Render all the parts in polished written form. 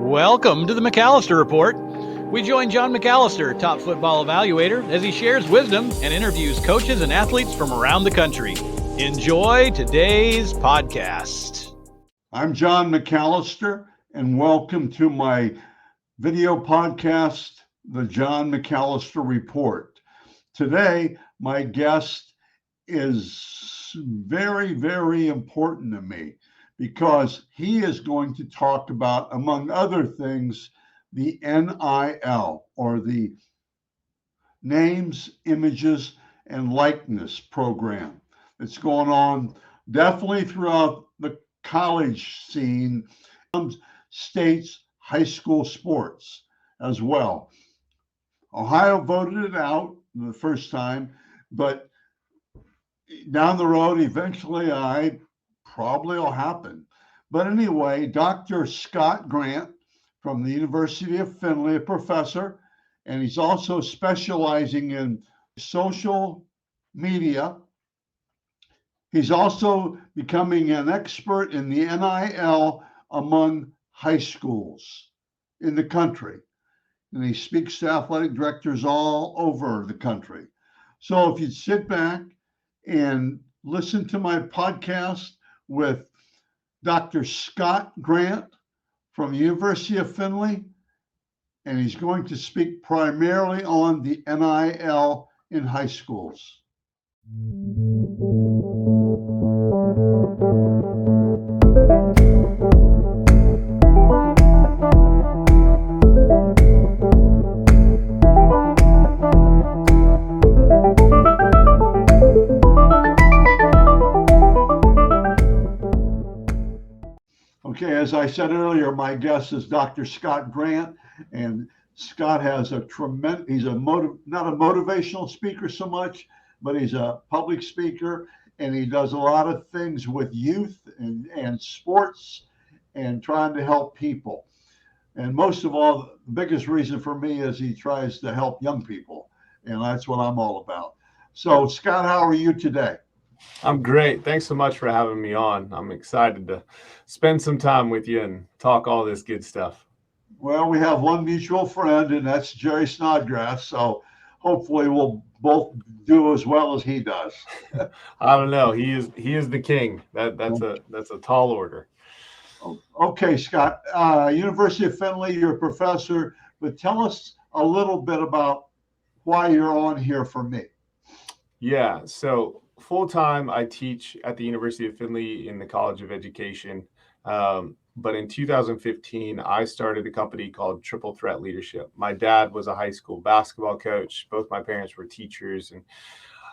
Welcome to the McAllister Report. We join John McAllister, top football evaluator, as he shares wisdom and interviews coaches and athletes from around the country. Enjoy today's podcast. I'm John McAllister, and welcome to my video podcast, The John McAllister Report. Today, my guest is very, very important to me because he is going to talk about, among other things, the NIL, or the Names, Images, and Likeness program that's going on definitely throughout the college scene, states, high school sports as well. Ohio voted it out the first time, but down the road, eventually, I probably will happen. But anyway, Dr. Scott Grant from the University of Findlay, a professor, and he's also specializing in social media. He's also becoming an expert in the NIL among high schools in the country. And he speaks to athletic directors all over the country. So if you'd sit back and listen to my podcast with Dr. Scott Grant from the University of Findlay, and he's going to speak primarily on the NIL in high schools. Okay, as I said earlier, my guest is Dr. Scott Grant, and Scott has a tremendous, he's not a motivational speaker so much, but he's a public speaker, and he does a lot of things with youth and sports and trying to help people. And most of all, the biggest reason for me is he tries to help young people, and that's what I'm all about. So, Scott, how are you today? I'm great. Thanks so much for having me on. I'm excited to spend some time with you and talk all this good stuff. Well, we have one mutual friend, and that's Jerry Snodgrass. So hopefully we'll both do as well as he does. I don't know. He is the king. That's a tall order. Okay, Scott. University of Findlay, you're a professor, but tell us a little bit about why you're on here for me. Yeah. So full-time, I teach at the University of Findlay in the College of Education. But in 2015, I started a company called Triple Threat Leadership. My dad was a high school basketball coach. Both my parents were teachers, and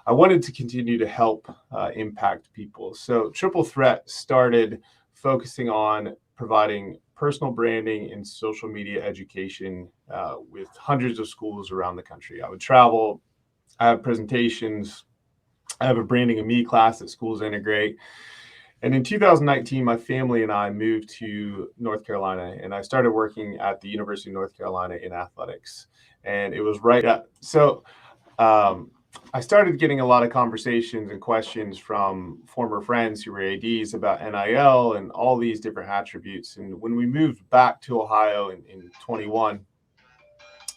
I wanted to continue to help impact people. So Triple Threat started focusing on providing personal branding and social media education with hundreds of schools around the country. I would travel, I have presentations, I have a branding of me class that schools integrate. And in 2019, my family and I moved to North Carolina, and I started working at the University of North Carolina in athletics. And it was I started getting a lot of conversations and questions from former friends who were ADs about NIL and all these different attributes. And when we moved back to Ohio in 21,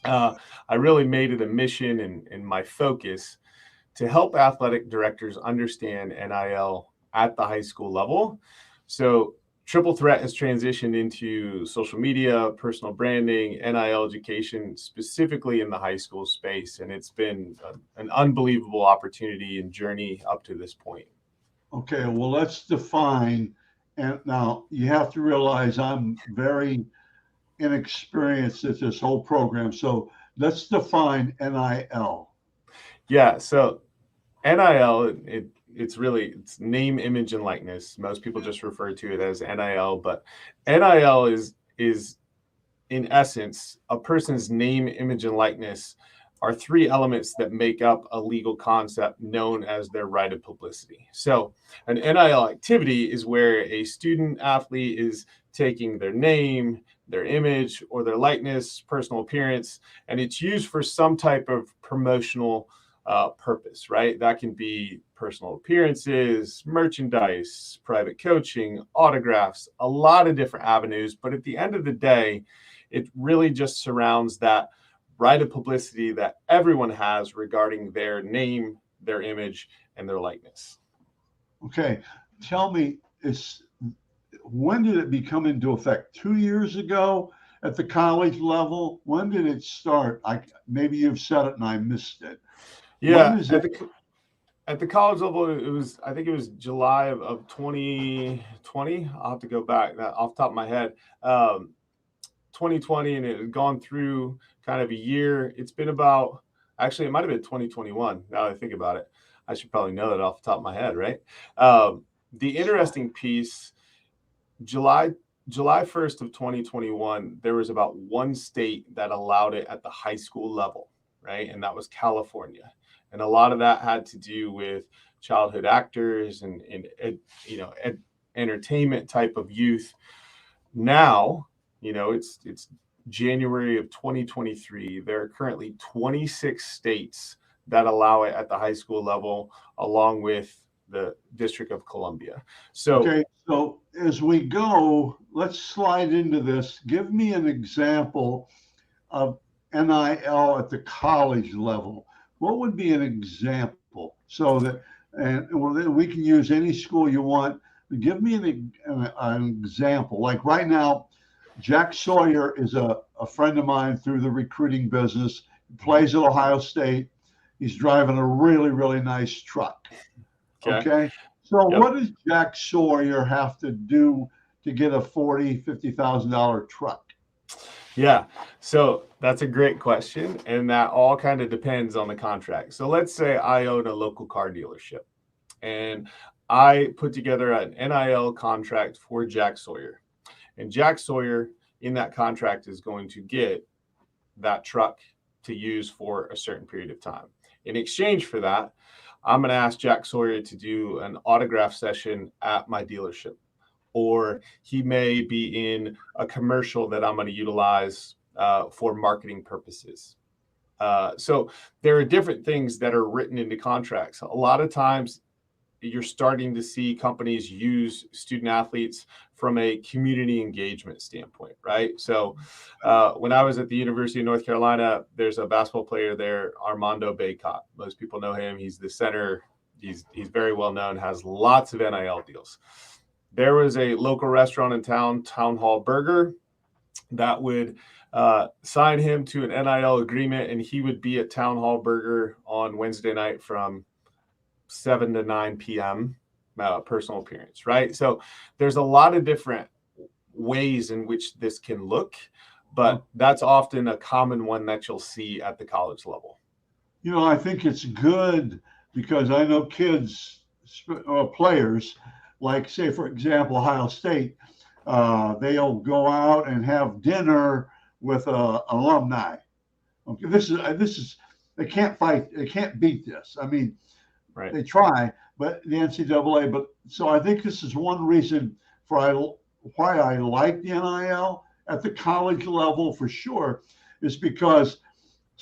I really made it a mission and my focus to help athletic directors understand NIL at the high school level. So Triple Threat has transitioned into social media, personal branding, NIL education, specifically in the high school space. And it's been an unbelievable opportunity and journey up to this point. Okay, well, let's define. And now you have to realize I'm very inexperienced at this whole program. So let's define NIL. Yeah, so NIL, it's name, image, and likeness. Most people just refer to it as NIL, but NIL is in essence a person's name, image, and likeness are three elements that make up a legal concept known as their right of publicity. So an NIL activity is where a student athlete is taking their name, their image, or their likeness, personal appearance, and it's used for some type of promotional purpose, right? That can be personal appearances, merchandise, private coaching, autographs, a lot of different avenues. But at the end of the day, it really just surrounds that right of publicity that everyone has regarding their name, their image, and their likeness. Okay, tell me, when did it become into effect? 2 years ago at the college level? When did it start? Maybe you've said it and I missed it. Yeah, When is it? at the college level, I think it was July of 2020. I'll have to go back off the top of my head. 2020, and it had gone through kind of a year. It's been about, actually, it might have been 2021. Now that I think about it, I should probably know that off the top of my head, right? The interesting piece, July 1st of 2021, there was about one state that allowed it at the high school level, right? And that was California. And a lot of that had to do with childhood actors and entertainment type of youth. Now, it's January of 2023. There are currently 26 states that allow it at the high school level, along with the District of Columbia. Okay, so as we go, let's slide into this. Give me an example of NIL at the college level. What would be an example? So that, and well, then we can use any school you want. Give me an example. Like right now, Jack Sawyer is a friend of mine through the recruiting business. He plays at Ohio State. He's driving a really, really nice truck. Okay. So Yep. what does Jack Sawyer have to do to get a $40,000, $50,000 truck? Yeah, so that's a great question. And that all kind of depends on the contract. So let's say I own a local car dealership and I put together an NIL contract for Jack Sawyer. And Jack Sawyer in that contract is going to get that truck to use for a certain period of time. In exchange for that, I'm going to ask Jack Sawyer to do an autograph session at my dealership, or he may be in a commercial that I'm going to utilize for marketing purposes. So there are different things that are written into contracts. A lot of times you're starting to see companies use student athletes from a community engagement standpoint, right? So when I was at the University of North Carolina, there's a basketball player there, Armando Bacot. Most people know him. He's the center. He's very well known, has lots of NIL deals. There was a local restaurant in town, Town Hall Burger, that would sign him to an NIL agreement, and he would be at Town Hall Burger on Wednesday night from 7 to 9 p.m. Personal appearance, right? So there's a lot of different ways in which this can look, but that's often a common one that you'll see at the college level. I think it's good because I know kids or players, like say, for example, Ohio State, they'll go out and have dinner with alumni. Okay, this is they can't fight, they can't beat this. I mean, right. They try, but the NCAA. But so I think this is one reason for why I like the NIL at the college level for sure, is because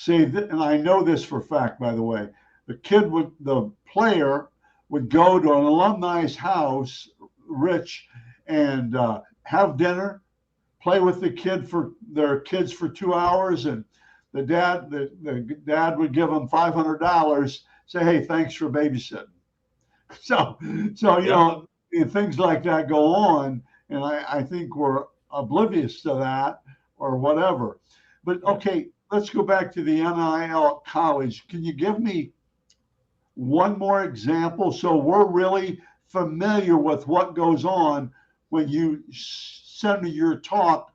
and I know this for a fact, by the way, the player would go to an alumni's house, Rich, and have dinner, play with their kids for 2 hours, and the dad would give them $500, say, hey, thanks for babysitting. So things like that go on, and I think we're oblivious to that or whatever. But okay, let's go back to the NIL at college. Can you give me one more example so we're really familiar with what goes on when you center your talk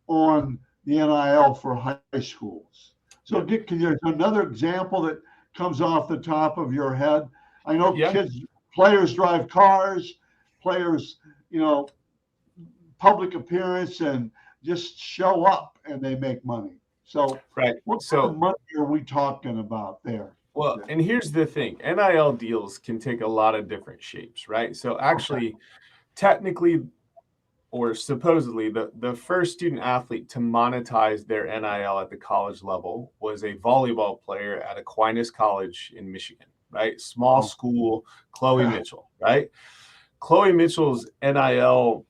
on the NIL for high schools? So can you another example that comes off the top of your head? I know players drive cars, players, public appearance and just show up and they make money. So what kind of money are we talking about there? Well, and here's the thing, NIL deals can take a lot of different shapes, right? So actually, technically, or supposedly the first student athlete to monetize their NIL at the college level was a volleyball player at Aquinas College in Michigan, right? Small school, Chloe Mitchell, right? Chloe Mitchell's NIL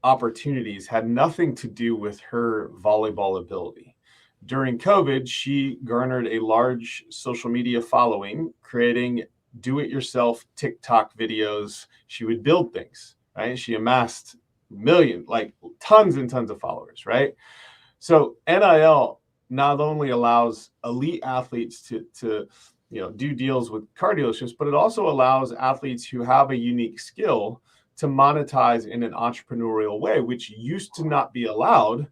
opportunities had nothing to do with her volleyball ability. During COVID, she garnered a large social media following, creating do-it-yourself TikTok videos. She would build things, right? She amassed like tons and tons of followers, right? So NIL not only allows elite athletes to do deals with car dealerships, but it also allows athletes who have a unique skill to monetize in an entrepreneurial way, which used to not be allowed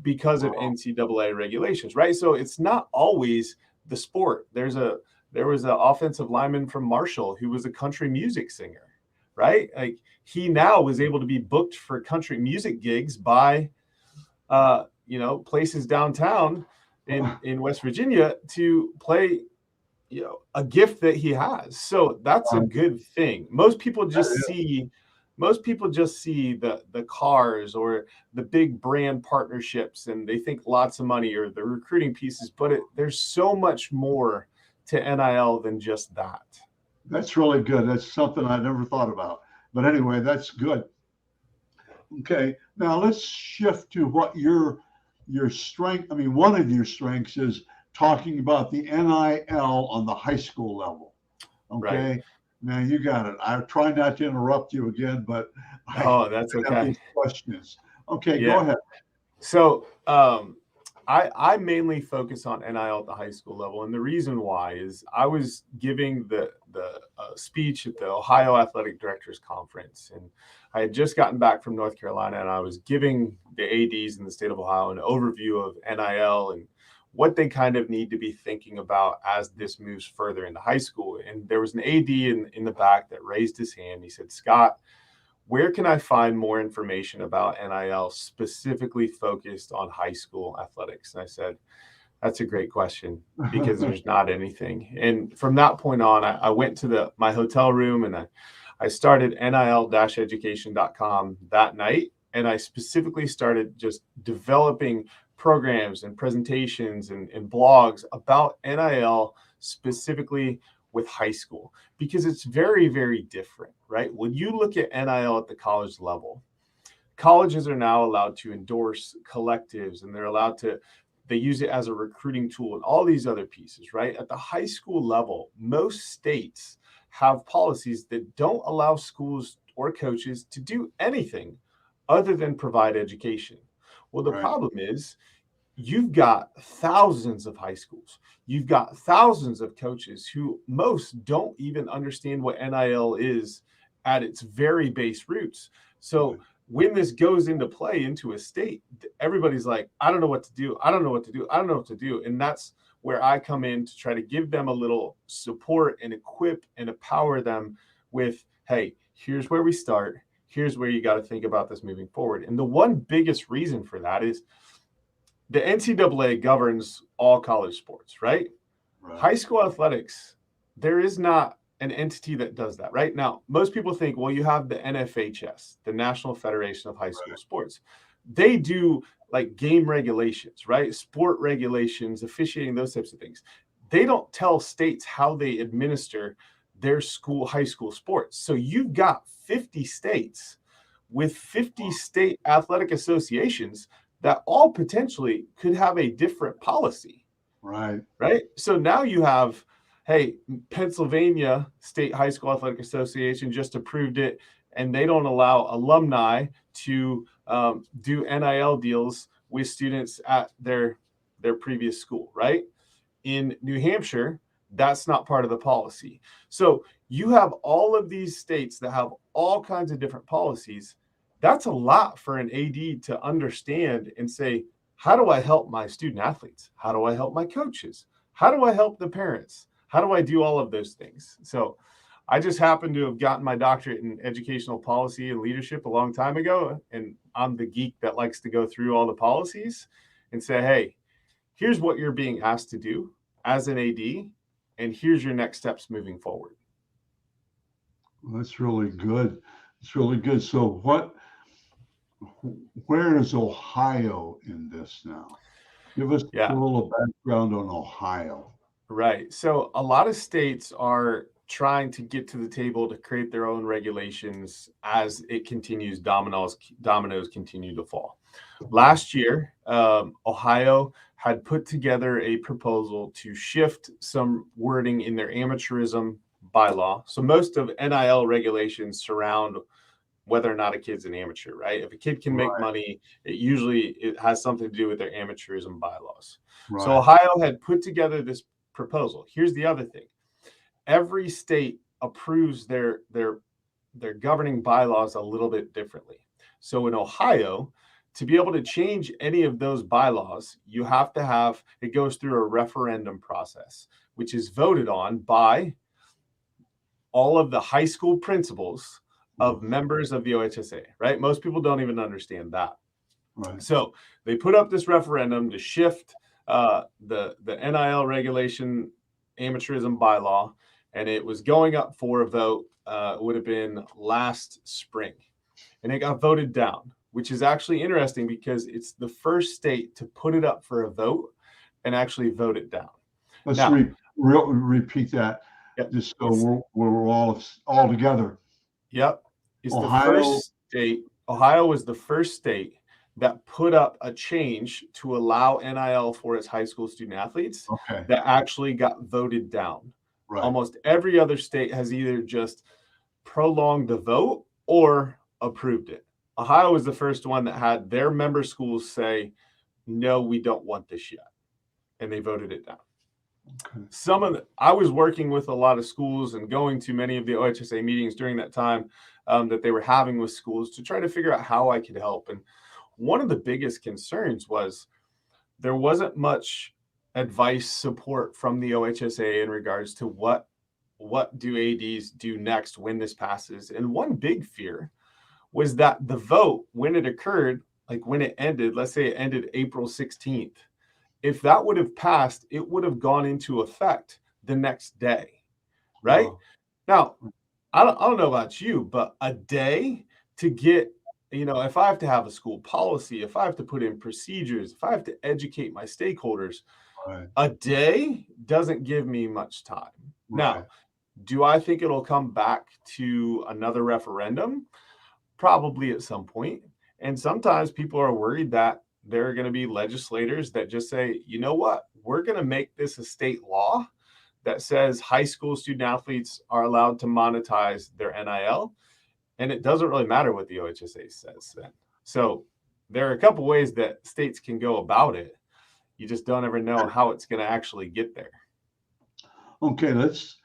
because of NCAA regulations, right? So it's not always the sport. There was an offensive lineman from Marshall who was a country music singer, right? Like he now was able to be booked for country music gigs by places downtown in West Virginia to play a gift that he has. So that's a good thing. Most people just see the cars or the big brand partnerships, and they think lots of money or the recruiting pieces, but there's so much more to NIL than just that. That's really good. That's something I never thought about. But anyway, that's good. Okay, now let's shift to what your strength. I mean, one of your strengths is talking about the NIL on the high school level. Okay, right. Now you got it. I try not to interrupt you again, but that's okay. Have these questions. Okay, yeah. Go ahead. So I mainly focus on NIL at the high school level, and the reason why is I was giving the speech at the Ohio Athletic Directors Conference, and I had just gotten back from North Carolina, and I was giving the ADs in the state of Ohio an overview of NIL and what they kind of need to be thinking about as this moves further into high school. And there was an AD in the back that raised his hand. He said, "Scott, where can I find more information about NIL specifically focused on high school athletics?" And I said, "That's a great question, because there's not anything." And from that point on, I went to my hotel room and I started nil-education.com that night. And I specifically started just developing programs and presentations and blogs about NIL specifically with high school, because it's very, very different, right? When you look at NIL at the college level, colleges are now allowed to endorse collectives, and they use it as a recruiting tool and all these other pieces, right? At the high school level, most states have policies that don't allow schools or coaches to do anything other than provide education. Well, the problem is, you've got thousands of high schools. You've got thousands of coaches who most don't even understand what NIL is at its very base roots. So when this goes into play into a state, everybody's like, "I don't know what to do. I don't know what to do. I don't know what to do." And that's where I come in to try to give them a little support and equip and empower them with, "Hey, here's where we start. Here's where you got to think about this moving forward." And the one biggest reason for that is the NCAA governs all college sports, right? High school athletics, there is not an entity that does that, right? Now, most people think, well, you have the NFHS, the National Federation of High School Sports. They do like game regulations, right? Sport regulations, officiating, those types of things. They don't tell states how they administer their high school sports. So you've got 50 states with 50 state athletic associations that all potentially could have a different policy. Right. So now you have, hey, Pennsylvania State High School Athletic Association just approved it, and they don't allow alumni to do NIL deals with students at their previous school, right? In New Hampshire, that's not part of the policy. So you have all of these states that have all kinds of different policies. That's a lot for an AD to understand and say, how do I help my student athletes? How do I help my coaches? How do I help the parents? How do I do all of those things? So I just happen to have gotten my doctorate in educational policy and leadership a long time ago. And I'm the geek that likes to go through all the policies and say, hey, here's what you're being asked to do as an AD, and here's your next steps moving forward. Well, that's really good. It's really good. So what Where is Ohio in this now? Give us a Yeah, little background on Ohio. right. So a lot of states are trying to get to the table to create their own regulations as it continues, dominoes continue to fall. Last year, Ohio had put together a proposal to shift some wording in their amateurism bylaw. So most of NIL regulations surround whether or not a kid's an amateur, right? If a kid can make Right, money, it has something to do with their amateurism bylaws. So right. Ohio had put together this proposal. Here's the other thing: every state approves their governing bylaws a little bit differently. So in Ohio, to be able to change any of those bylaws, you have to have it goes through a referendum process, which is voted on by all of the high school principals of members of the OHSA, right? Most people don't even understand that. Right. So they put up this referendum to shift the NIL regulation amateurism bylaw, and it was going up for a vote. It would have been last spring, and it got voted down, which is actually interesting because it's the first state to put it up for a vote and actually vote it down. Let's Now, repeat that, yep, just so we're all together. yep, is the Ohio. first state. Ohio was the first state that put up a change to allow NIL for its high school student athletes Okay. that actually got voted down. Right. Almost every other state has either just prolonged the vote or approved it. Ohio was the first one that had their member schools say, no, we don't want this yet. And they voted it down. Okay. I was working with a lot of schools and going to many of the OHSA meetings during that time that they were having with schools to try to figure out how I could help. And one of the biggest concerns was there wasn't much advice support from the OHSA in regards to what do ADs do next when this passes. And one big fear was that the vote, when it occurred, like when it ended, let's say it ended April 16th, if that would have passed, it would have gone into effect the next day, right? Wow. Now, I don't know about you, but a day to get, if I have to have a school policy, if I have to put in procedures, if I have to educate my stakeholders, Right. a day doesn't give me much time. Right. Now, do I think it'll come back to another referendum? Probably at some point. And sometimes people are worried that there are going to be legislators that just say, you know what, we're going to make this a state law that says high school student athletes are allowed to monetize their NIL. And it doesn't really matter what the OHSA says then. So there are a couple ways that states can go about it. You just don't ever know how it's going to actually get there. Okay, this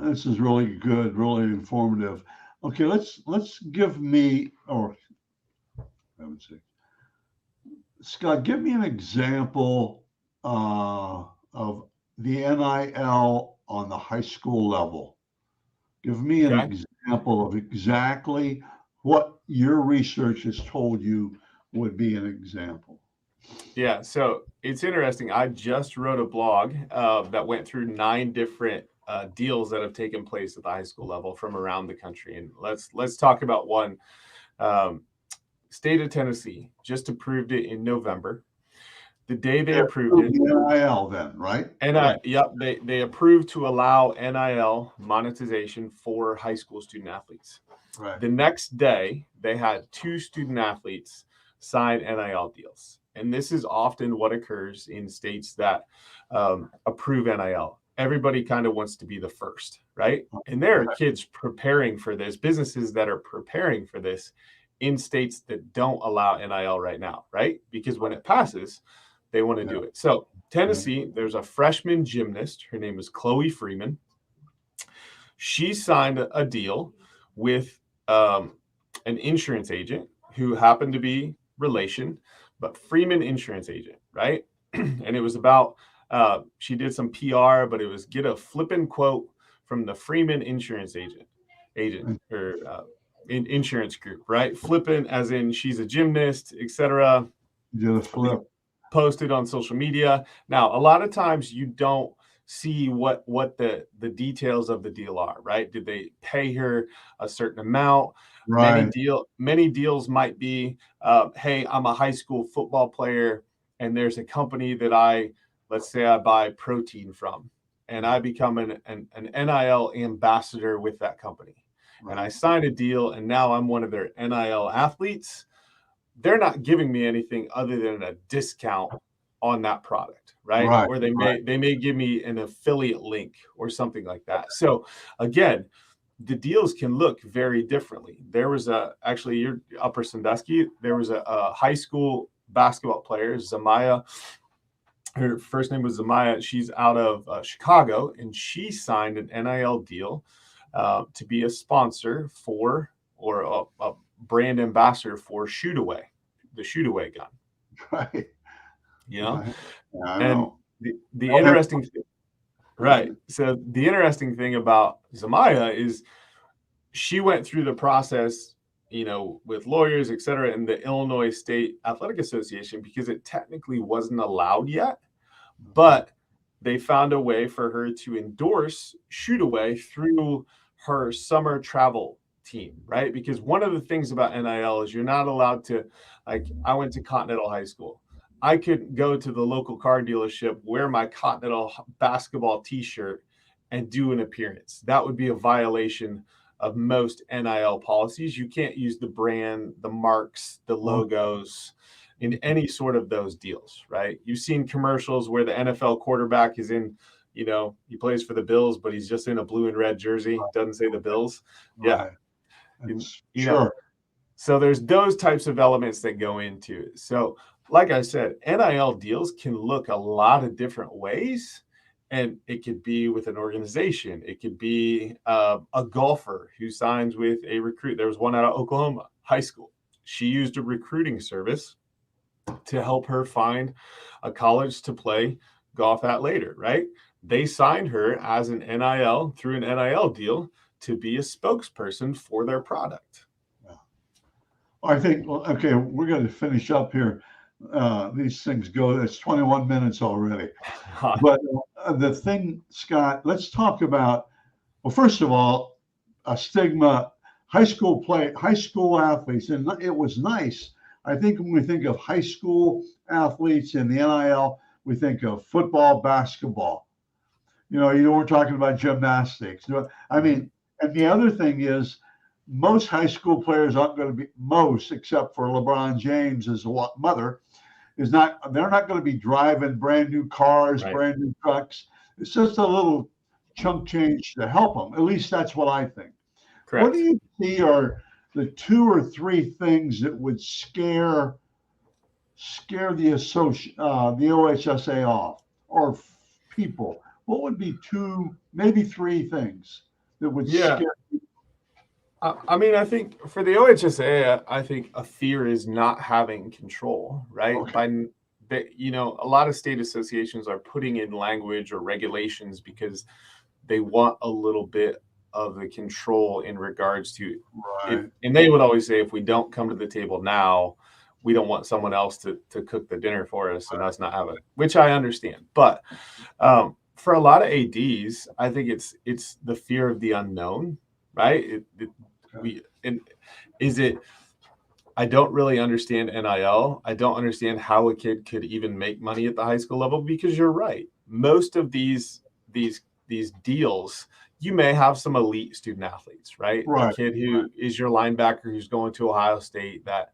is really good, really informative. Okay, let's give me, or I would say, Scott, give me an example of the NIL on the high school level. Give me an Okay. example of exactly what your research has told you would be an example. Yeah, so it's interesting. I just wrote a blog that went through 9 different deals that have taken place at the high school level from around the country, and let's talk about one. State of Tennessee just approved it in November. The day they approved it, The NIL then, right? they approved to allow NIL monetization for high school student athletes. Right. The next day, they had 2 student athletes sign NIL deals. And this is often what occurs in states that approve NIL. Everybody kind of wants to be the first, right? And there are kids preparing for this, businesses that are preparing for this in states that don't allow NIL right now, right? Because when it passes, they want to do it. So Tennessee, there's a freshman gymnast. Her name is Chloe Freeman. She signed a deal with an insurance agent who happened to be relation, but Freeman insurance agent, right? And it was about, she did some PR, but it was get a flippin' quote from the Freeman insurance agent or insurance group, right? Flippin' as in she's a gymnast, etc. Did a flip. Posted on social media. Now, a lot of times you don't see what the details of the deal are, right? Did they pay her a certain amount? Right. Many deals might be, hey, I'm a high school football player, and there's a company that let's say I buy protein from, and I become an NIL ambassador with that company. Right. And I sign a deal, and now I'm one of their NIL athletes. They're not giving me anything other than a discount on that product, right? Right. Or they may give me an affiliate link or something like that. So again, the deals can look very differently. There was actually your Upper Sandusky, there was a high school basketball player, Zamaya. Her first name was Zamaya. She's out of Chicago, and she signed an NIL deal to be a sponsor for, or a brand ambassador for Shoot-Away, the Shoot-Away gun. Right. You know, Right. Yeah, I and know. the interesting thing, right? So the interesting thing about Zamaya is she went through the process, with lawyers, et cetera, in the Illinois State Athletic Association, because it technically wasn't allowed yet, but they found a way for her to endorse Shoot-Away through her summer travel team, right? Because one of the things about NIL is you're not allowed to, like, I went to Continental High School. I could go to the local car dealership, wear my Continental basketball t-shirt, and do an appearance. That would be a violation of most NIL policies. You can't use the brand, the marks, the logos in any sort of those deals, right? You've seen commercials where the NFL quarterback is in, he plays for the Bills, but he's just in a blue and red jersey, doesn't say the Bills. Yeah. Right. Sure. So there's those types of elements that go into it. So like I said, NIL deals can look a lot of different ways. And it could be with an organization. It could be a golfer who signs with a recruit. There was one out of Oklahoma high school. She used a recruiting service to help her find a college to play golf at later, right? They signed her as an NIL, through an NIL deal, to be a spokesperson for their product. I think, okay, we're going to finish up here. These things go, it's 21 minutes already. But the thing, Scott, let's talk about, well, first of all, a stigma, high school athletes, and it was nice. I think when we think of high school athletes in the NIL, we think of football, basketball. We're talking about gymnastics. I mean, and the other thing is, most high school players aren't going to be, except for LeBron James's mother, they're not going to be driving brand new cars, right, brand new trucks. It's just a little chunk change to help them. At least that's what I think. Correct. What do you see are the 2 or 3 things that would scare the OHSA off, or people? What would be 2, maybe 3 things that would scare? I mean, I think for the OHSA, I think a fear is not having control, right? Okay. A lot of state associations are putting in language or regulations because they want a little bit of the control in regards to, and they would always say, if we don't come to the table now, we don't want someone else to cook the dinner for us and us not have it, which I understand. But for a lot of ADs, I think it's the fear of the unknown, right? I don't really understand NIL. I don't understand how a kid could even make money at the high school level, because you're right. Most of these deals, you may have some elite student athletes, right? A kid who is your linebacker who's going to Ohio State, that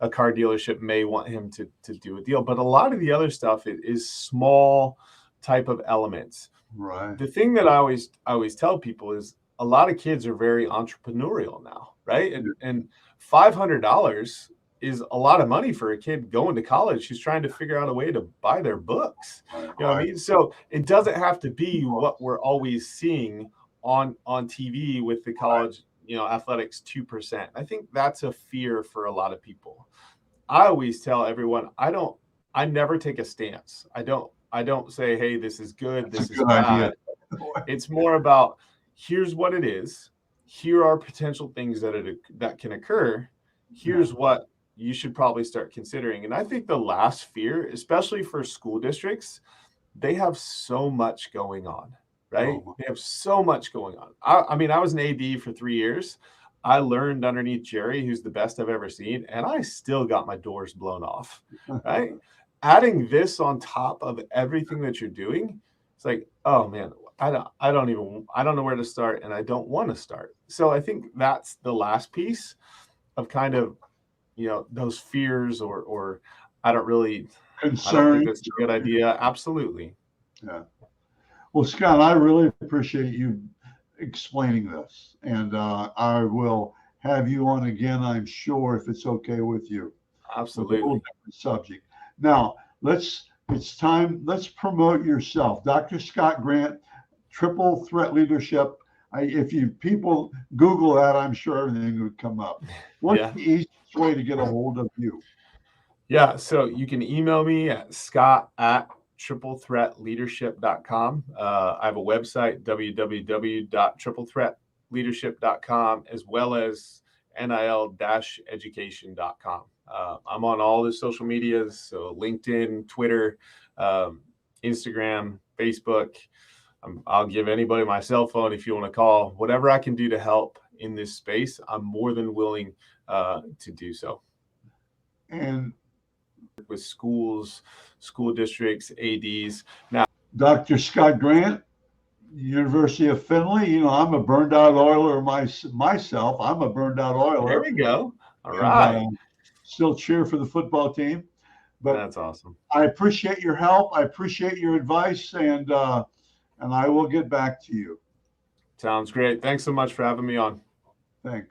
a car dealership may want him to do a deal. But a lot of the other stuff is small type of elements. Right. The thing that I always tell people is, a lot of kids are very entrepreneurial now, right? And $500 is a lot of money for a kid going to college who's trying to figure out a way to buy their books. You know what I mean? So it doesn't have to be what we're always seeing on TV with the college, athletics 2%. I think that's a fear for a lot of people. I always tell everyone, I never take a stance. I don't say, hey, this is good, this is bad. It's more about, here's what it is. Here are potential things that can occur. Here's what you should probably start considering. And I think the last fear, especially for school districts, they have so much going on, right? They have so much going on. I mean, I was an AD for 3 years. I learned underneath Jerry, who's the best I've ever seen, and I still got my doors blown off, right? Adding this on top of everything that you're doing, it's like, oh man, I don't know where to start, and I don't want to start. So I think that's the last piece of kind of, those fears or I don't Concern. think that's a good idea. Absolutely. Yeah. Well, Scott, I really appreciate you explaining this, and I will have you on again, I'm sure, if it's okay with you. Absolutely. With a little different subject. Now, it's time. Let's promote yourself, Dr. Scott Grant, Triple Threat Leadership. If you people Google that, I'm sure everything would come up. What's the easiest way to get a hold of you? Yeah, so you can email me at scott@triplethreatleadership.com. I have a website, www.triplethreatleadership.com, as well as nil-education.com. I'm on all the social medias, so LinkedIn, Twitter, Instagram, Facebook. I'll give anybody my cell phone if you want to call. Whatever I can do to help in this space, I'm more than willing to do so. And with schools, school districts, ADs. Now, Dr. Scott Grant, University of Findlay. I'm a burned out Oiler myself. I'm a burned out Oiler. There we go. All right. Still cheer for the football team. But that's awesome. I appreciate your help. I appreciate your advice, and I will get back to you. Sounds great. Thanks so much for having me on. Thanks.